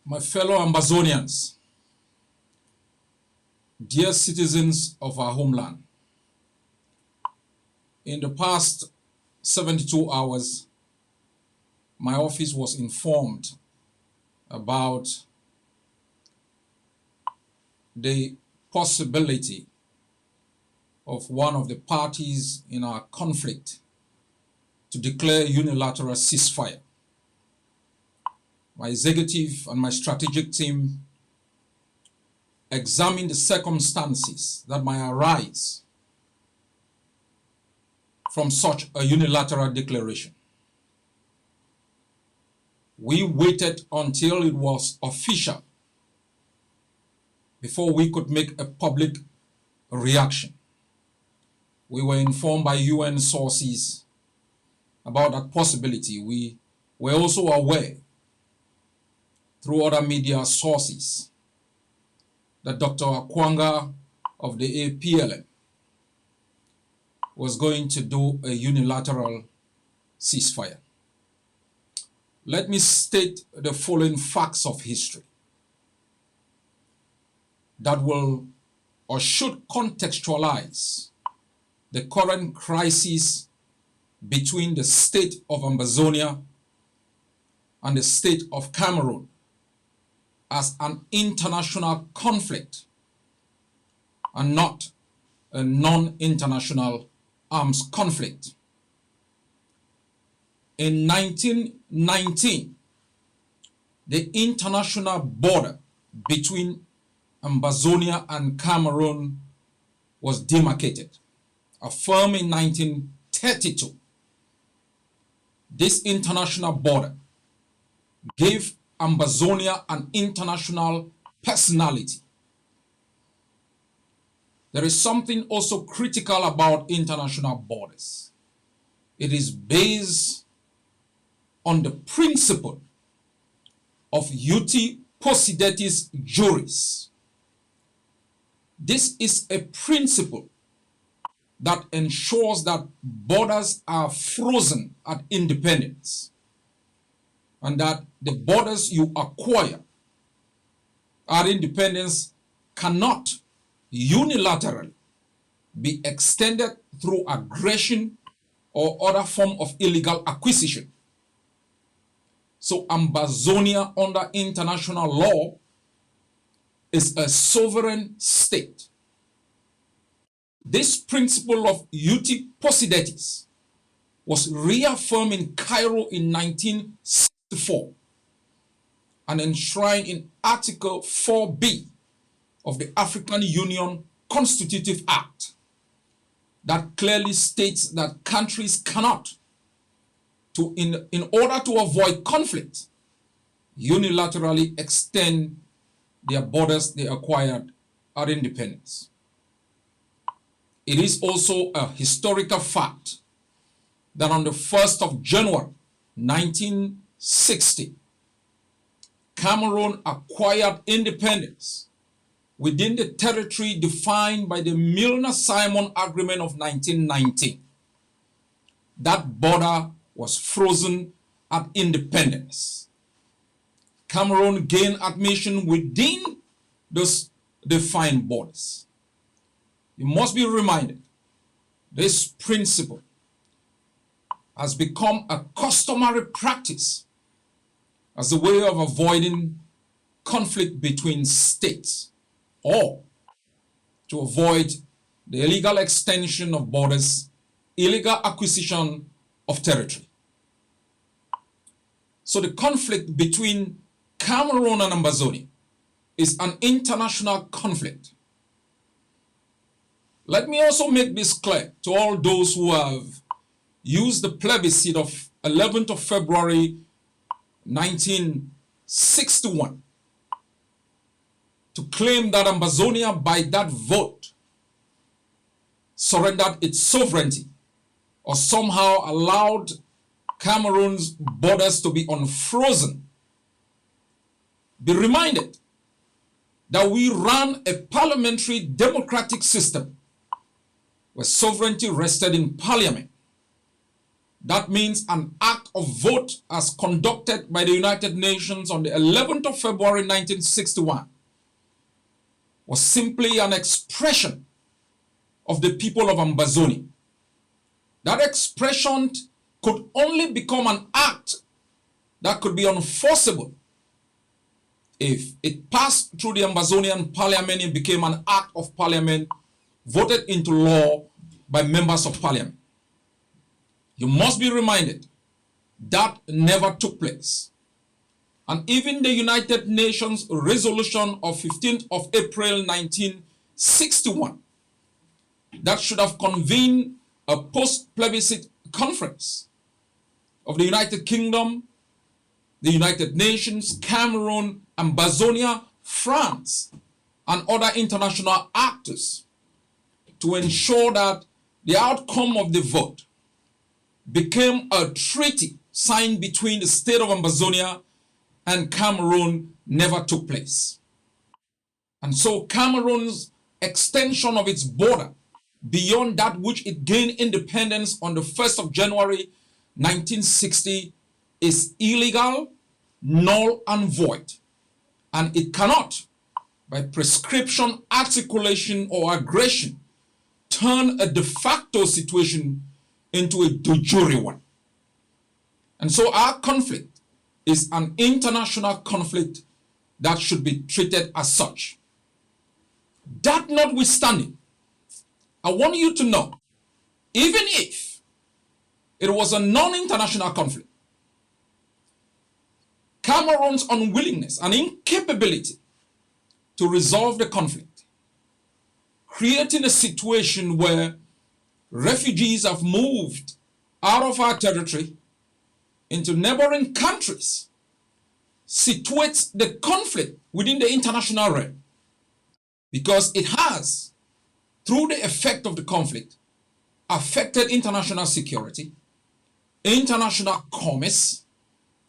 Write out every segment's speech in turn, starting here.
My fellow Ambazonians, dear citizens of our homeland, in the past 72 hours, my office was informed about the possibility of one of the parties in our conflict to declare unilateral ceasefire. My executive and my strategic team examined the circumstances that might arise from such a unilateral declaration. We waited until it was official before we could make a public reaction. We were informed by UN sources about that possibility. We were also aware through other media sources that Dr. Akwanga of the APLM was going to do a unilateral ceasefire. Let me state the following facts of history that will or should contextualize the current crisis between the state of Ambazonia and the state of Cameroon as an international conflict and not a non-international arms conflict. In 1919, the international border between Ambazonia and Cameroon was demarcated, affirmed in 1932. This international border gave Ambazonia an international personality. There is something also critical about international borders. It is based on the principle of uti possidetis juris. This is a principle that ensures that borders are frozen at independence, and that the borders you acquire at independence cannot unilaterally be extended through aggression or other form of illegal acquisition. So Ambazonia under international law is a sovereign state. This principle of uti possidetis was reaffirmed in Cairo in 1964 and enshrined in Article 4B of the African Union Constitutive Act that clearly states that countries cannot, in order to avoid conflict, unilaterally extend their borders they acquired at independence. It is also a historical fact that on the 1st of January 1960, Cameroon acquired independence within the territory defined by the Milner-Simon Agreement of 1919. That border was frozen at independence. Cameroon gained admission within those defined borders. You must be reminded, this principle has become a customary practice as a way of avoiding conflict between states, or to avoid the illegal extension of borders, illegal acquisition of territory. So the conflict between Cameroon and Ambazonia is an international conflict. Let me also make this clear to all those who have used the plebiscite of 11th of February 1961 to claim that Ambazonia, by that vote, surrendered its sovereignty or somehow allowed Cameroon's borders to be unfrozen. Be reminded that we run a parliamentary democratic system where sovereignty rested in parliament. That means an act of vote as conducted by the United Nations on the 11th of February 1961 was simply an expression of the people of Ambazonia. That expression could only become an act that could be enforceable if it passed through the Ambazonian parliament and became an act of parliament voted into law by members of parliament. You must be reminded that never took place. And even the United Nations resolution of 15th of April 1961 that should have convened a post-plebiscite conference of the United Kingdom, the United Nations, Cameroon, Ambazonia, France, and other international actors to ensure that the outcome of the vote became a treaty signed between the state of Ambazonia and Cameroon never took place. And so Cameroon's extension of its border beyond that which it gained independence on the 1st of January 1960 is illegal, null and void. And it cannot, by prescription, articulation, or aggression, turn a de facto situation into a de jure one. And so our conflict is an international conflict that should be treated as such. That notwithstanding, I want you to know, even if it was a non-international conflict, Cameroon's unwillingness and incapability to resolve the conflict, creating a situation where refugees have moved out of our territory into neighboring countries, situates the conflict within the international realm, because it has, through the effect of the conflict, affected international security, international commerce,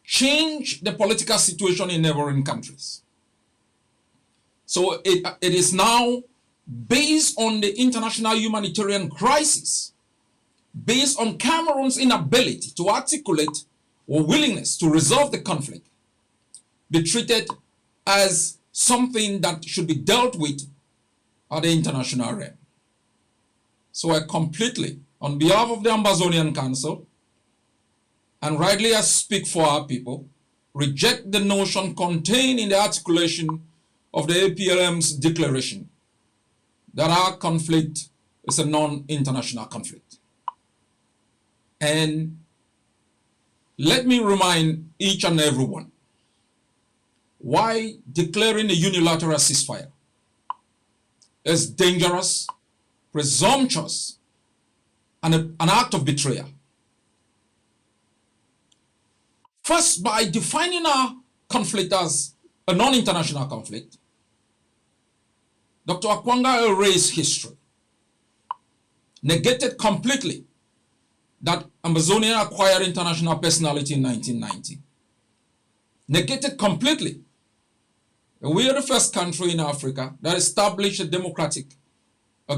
changed the political situation in neighboring countries. So it is now based on the international humanitarian crisis, based on Cameroon's inability to articulate or willingness to resolve the conflict, be treated as something that should be dealt with at the international realm. So I completely, on behalf of the Ambazonian Council, and rightly I speak for our people, reject the notion contained in the articulation of the APLM's declaration that our conflict is a non-international conflict. And let me remind each and everyone why declaring a unilateral ceasefire is dangerous, presumptuous, and an act of betrayal. First, by defining our conflict as a non-international conflict, Dr. Akwanga erased history, negated completely that Amazonia acquired international personality in 1990, negated completely that we are the first country in Africa that established a democratic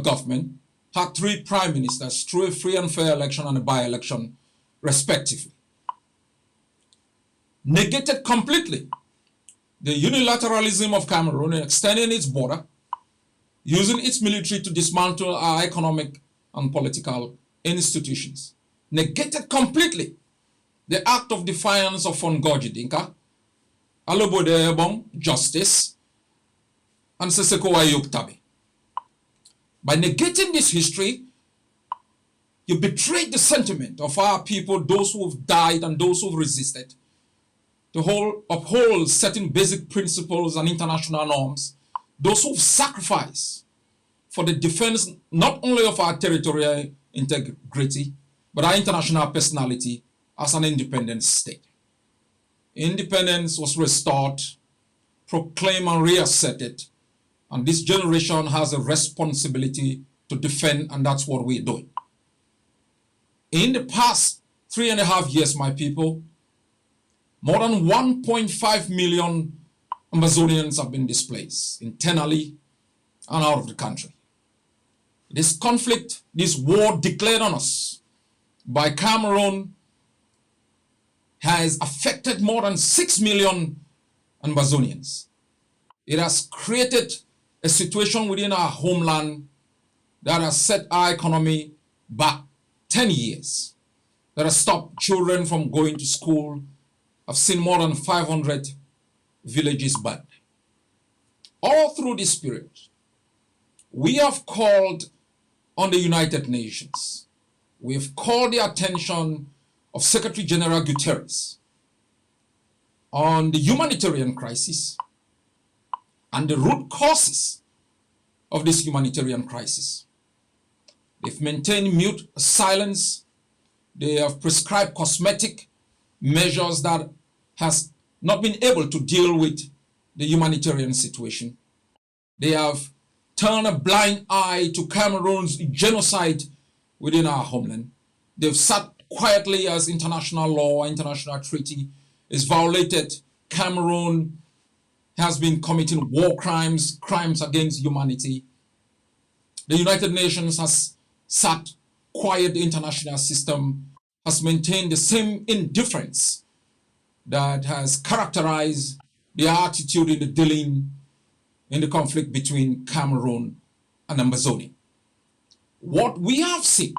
government, had 3 prime ministers through a free and fair election and a by-election, respectively. Negated completely the unilateralism of Cameroon in extending its border, using its military to dismantle our economic and political institutions. Negated completely the act of defiance of Fongoji Dinka, Alobode Ebong, justice, and Seseko Ayub Tabi. By negating this history, you betrayed the sentiment of our people, those who have died and those who have resisted, to uphold certain basic principles and international norms, those who have sacrificed for the defense not only of our territorial integrity, but our international personality as an independent state. Independence was restored, proclaimed and reasserted, and this generation has a responsibility to defend, and that's what we're doing. In the past 3.5 years, my people, more than 1.5 million Amazonians have been displaced internally and out of the country. This conflict, this war declared on us by Cameroon has affected more than 6 million Ambazonians. It has created a situation within our homeland that has set our economy back 10 years, that has stopped children from going to school. I've seen more than 500 villages burned. All through this period, we have called on the United Nations. We have called the attention of Secretary General Guterres on the humanitarian crisis and the root causes of this humanitarian crisis. They've maintained mute silence. They have prescribed cosmetic measures that has not been able to deal with the humanitarian situation. They have turned a blind eye to Cameroon's genocide within our homeland. They've sat quietly as international law, international treaty is violated. Cameroon has been committing war crimes, crimes against humanity. The United Nations has sat quiet. The international system has maintained the same indifference that has characterized the attitude in the dealing in the conflict between Cameroon and Ambazonia. What we have seen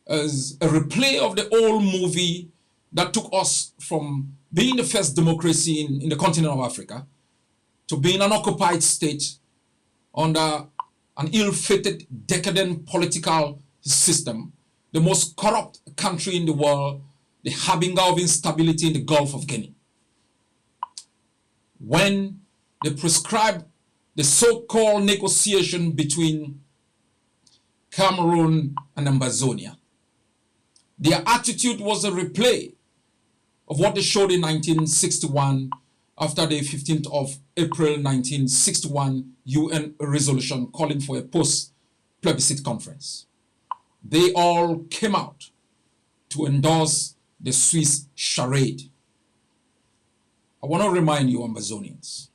is a replay of the old movie that took us from being the first democracy in the continent of Africa to being an occupied state under an ill-fated, decadent political system, the most corrupt country in the world, the harbinger of instability in the Gulf of Guinea. When they prescribed the so-called negotiation between Cameroon and Ambazonia, their attitude was a replay of what they showed in 1961 after the 15th of April 1961 UN resolution calling for a post-plebiscite conference. They all came out to endorse the Swiss charade. I want to remind you, Ambazonians,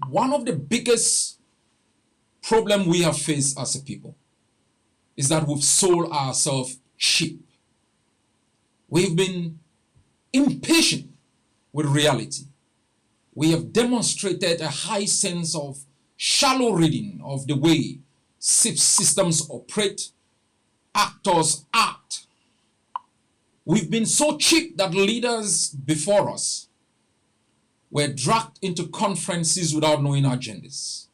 one of the biggest problems we have faced as a people is that we've sold ourselves cheap. We've been impatient with reality. We have demonstrated a high sense of shallow reading of the way systems operate, actors act. We've been so cheap that leaders before us were dragged into conferences without knowing agendas.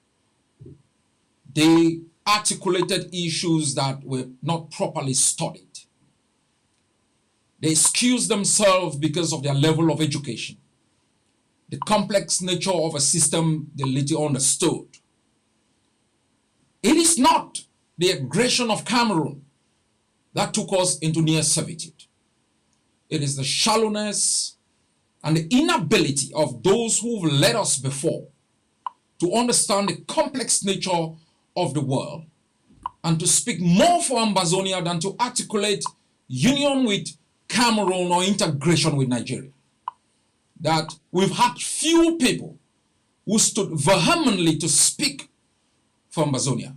They articulated issues that were not properly studied. They excused themselves because of their level of education, the complex nature of a system they later understood. It is not the aggression of Cameroon that took us into near servitude. It is the shallowness and the inability of those who've led us before to understand the complex nature of the world and to speak more for Ambazonia than to articulate union with Cameroon or integration with Nigeria. That we've had few people who stood vehemently to speak for Ambazonia.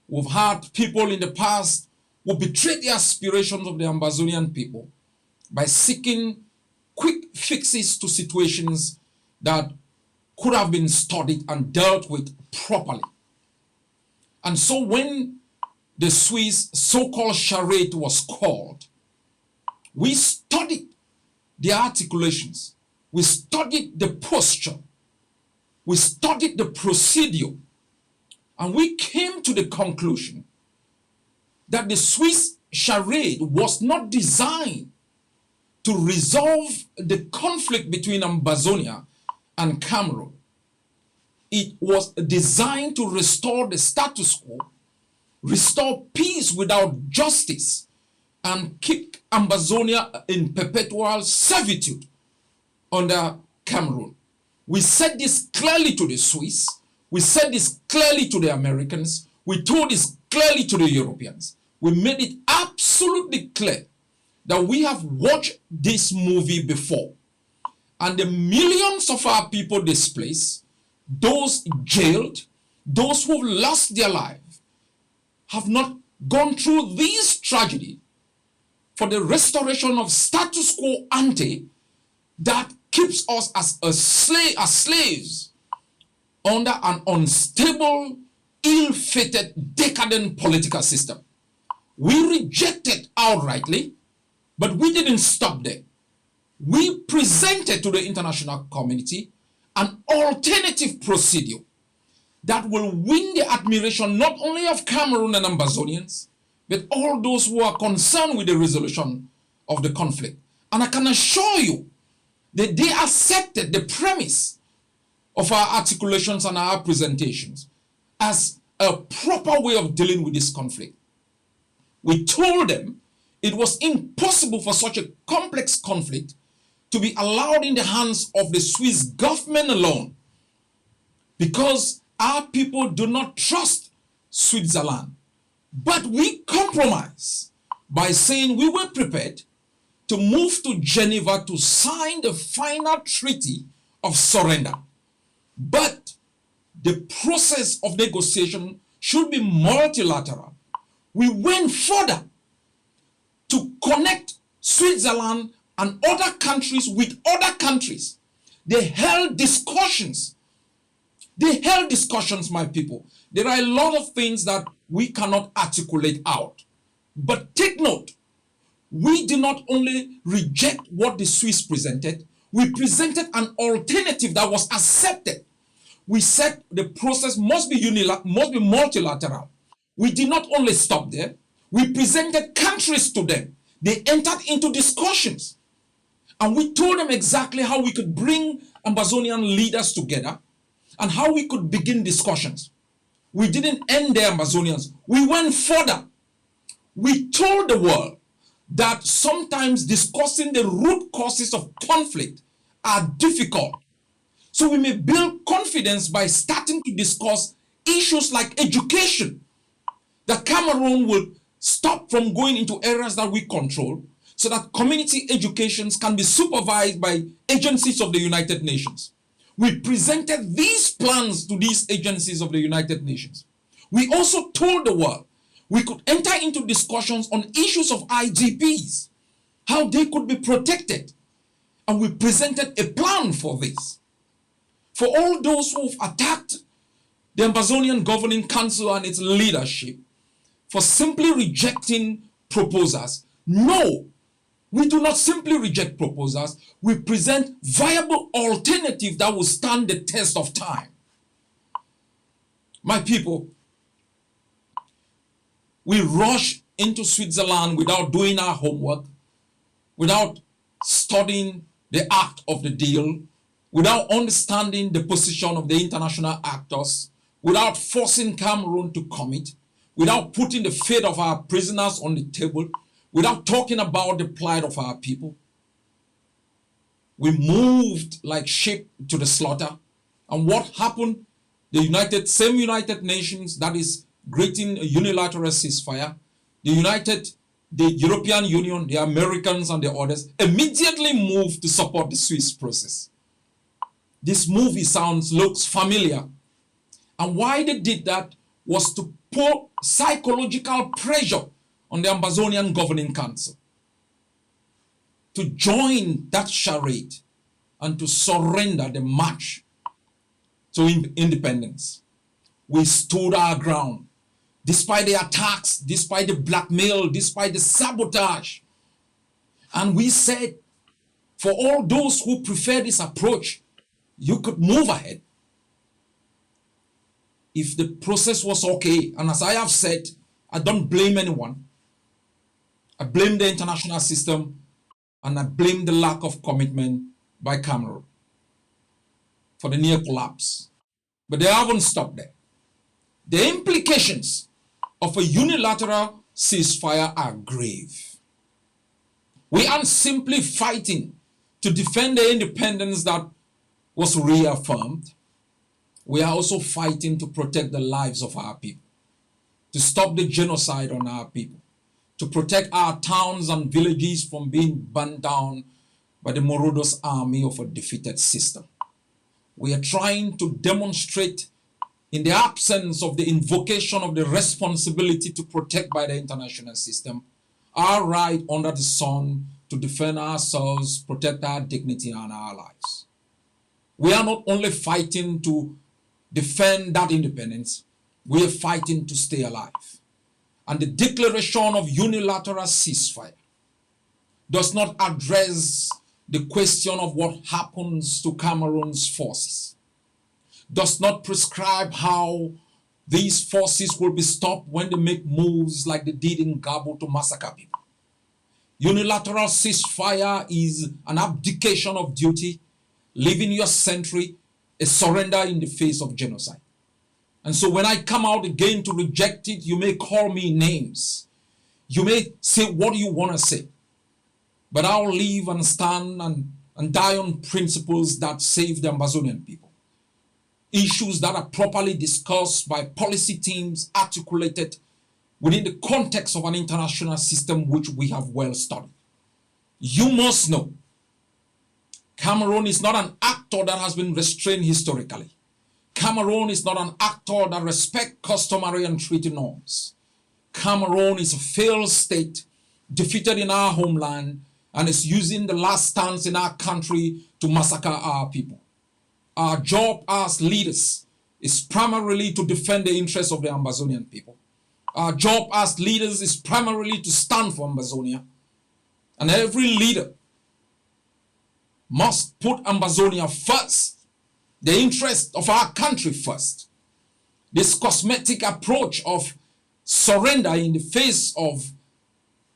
We've had people in the past who betrayed the aspirations of the Ambazonian people by seeking quick fixes to situations that could have been studied and dealt with properly. And so when the Swiss so-called charade was called, we studied the articulations, we studied the posture, we studied the procedure, and we came to the conclusion that the Swiss charade was not designed to resolve the conflict between Ambazonia and Cameroon. It was designed to restore the status quo, restore peace without justice, and keep Ambazonia in perpetual servitude under Cameroon. We said this clearly to the Swiss. We said this clearly to the Americans. We told this clearly to the Europeans. We made it absolutely clear that we have watched this movie before. And the millions of our people displaced, those jailed, those who lost their lives, have not gone through this tragedy for the restoration of status quo ante that keeps us as slaves under an unstable, ill-fated, decadent political system. We rejected outrightly, but we didn't stop there. We presented to the international community an alternative procedure that will win the admiration not only of Cameroon and Ambazonians, but all those who are concerned with the resolution of the conflict. And I can assure you that they accepted the premise of our articulations and our presentations as a proper way of dealing with this conflict. We told them it was impossible for such a complex conflict to be allowed in the hands of the Swiss government alone, because our people do not trust Switzerland. But we compromised by saying we were prepared to move to Geneva to sign the final treaty of surrender. But the process of negotiation should be multilateral. We went further to connect Switzerland and other countries with other countries. They held discussions. My people. There are a lot of things that we cannot articulate out. But take note, we did not only reject what the Swiss presented, we presented an alternative that was accepted. We said the process must be multilateral. We did not only stop there, we presented countries to them. They entered into discussions. And we told them exactly how we could bring Ambazonian leaders together and how we could begin discussions. We didn't end there, Ambazonians. We went further. We told the world that sometimes discussing the root causes of conflict are difficult. So we may build confidence by starting to discuss issues like education. That Cameroon will stop from going into areas that we control, so that community educations can be supervised by agencies of the United Nations. We presented these plans to these agencies of the United Nations. We also told the world we could enter into discussions on issues of IDPs, how they could be protected. And we presented a plan for this. For all those who've attacked the Ambazonian Governing Council and its leadership for simply rejecting proposals, no, we do not simply reject proposals. We present viable alternatives that will stand the test of time. My people, we rush into Switzerland without doing our homework, without studying the act of the deal, without understanding the position of the international actors, without forcing Cameroon to commit, without putting the fate of our prisoners on the table, without talking about the plight of our people. We moved like sheep to the slaughter. And what happened? The same United Nations that is greeting a unilateral ceasefire, the European Union, the Americans and the others immediately moved to support the Swiss process. This movie looks familiar. And why they did that was to put psychological pressure on the Ambazonian Governing Council to join that charade and to surrender the march to independence. We stood our ground despite the attacks, despite the blackmail, despite the sabotage. And we said, for all those who prefer this approach, you could move ahead. If the process was okay, and as I have said, I don't blame anyone. I blame the international system, and I blame the lack of commitment by Cameroon for the near collapse. But they haven't stopped there. The implications of a unilateral ceasefire are grave. We aren't simply fighting to defend the independence that was reaffirmed. We are also fighting to protect the lives of our people, to stop the genocide on our people, to protect our towns and villages from being burned down by the marauders army of a defeated system. We are trying to demonstrate, in the absence of the invocation of the responsibility to protect by the international system, our right under the sun to defend ourselves, protect our dignity and our lives. We are not only fighting to defend that independence, we are fighting to stay alive. And the declaration of unilateral ceasefire does not address the question of what happens to Cameroon's forces, does not prescribe how these forces will be stopped when they make moves like they did in Gabo to massacre people. Unilateral ceasefire is an abdication of duty, leaving your century a surrender in the face of genocide. And so when I come out again to reject it, you may call me names. You may say what you want to say. But I'll live and stand and die on principles that save the Amazonian people. Issues that are properly discussed by policy teams articulated within the context of an international system which we have well studied. You must know, Cameroon is not an actor that has been restrained historically. Cameroon is not an actor that respects customary and treaty norms. Cameroon is a failed state, defeated in our homeland, and is using the last stance in our country to massacre our people. Our job as leaders is primarily to defend the interests of the Amazonian people. Our job as leaders is primarily to stand for Amazonia. And every leader must put Amazonia first, the interest of our country first. This cosmetic approach of surrender in the face of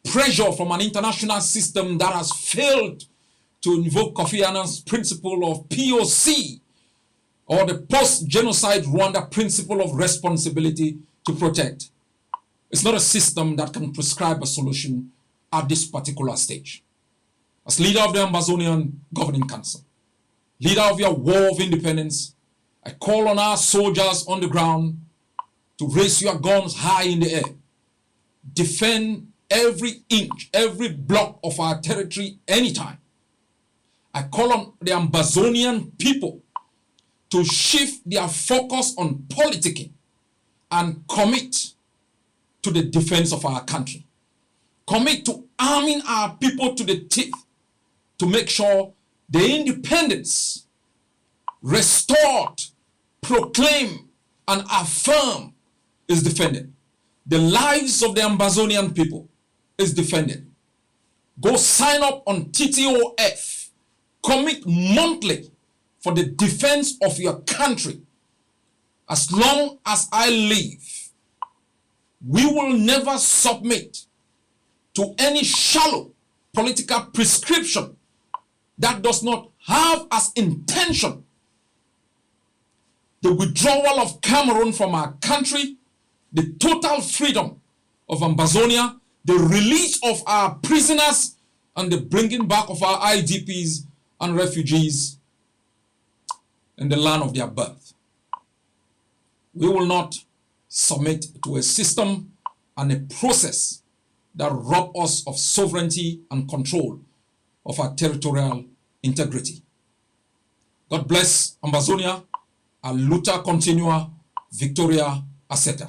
pressure from an international system that has failed to invoke Kofi Annan's principle of POC, or the post-genocide Rwanda principle of responsibility to protect. It's not a system that can prescribe a solution at this particular stage. As leader of the Amazonian Governing Council, leader of your war of independence, I call on our soldiers on the ground to raise your guns high in the air. Defend every inch, every block of our territory anytime. I call on the Amazonian people to shift their focus on politicking and commit to the defense of our country. Commit to arming our people to the teeth to make sure the independence restored, proclaimed, and affirmed is defended. The lives of the Amazonian people is defended. Go sign up on TTOF. Commit monthly for the defense of your country. As long as I live, we will never submit to any shallow political prescription that does not have as intention the withdrawal of Cameroon from our country, the total freedom of Amazonia, the release of our prisoners, and the bringing back of our IDPs and refugees in the land of their birth. We will not submit to a system and a process that rob us of sovereignty and control of our territorial integrity. God bless Amazonia. A luta continua, Victoria Aseta.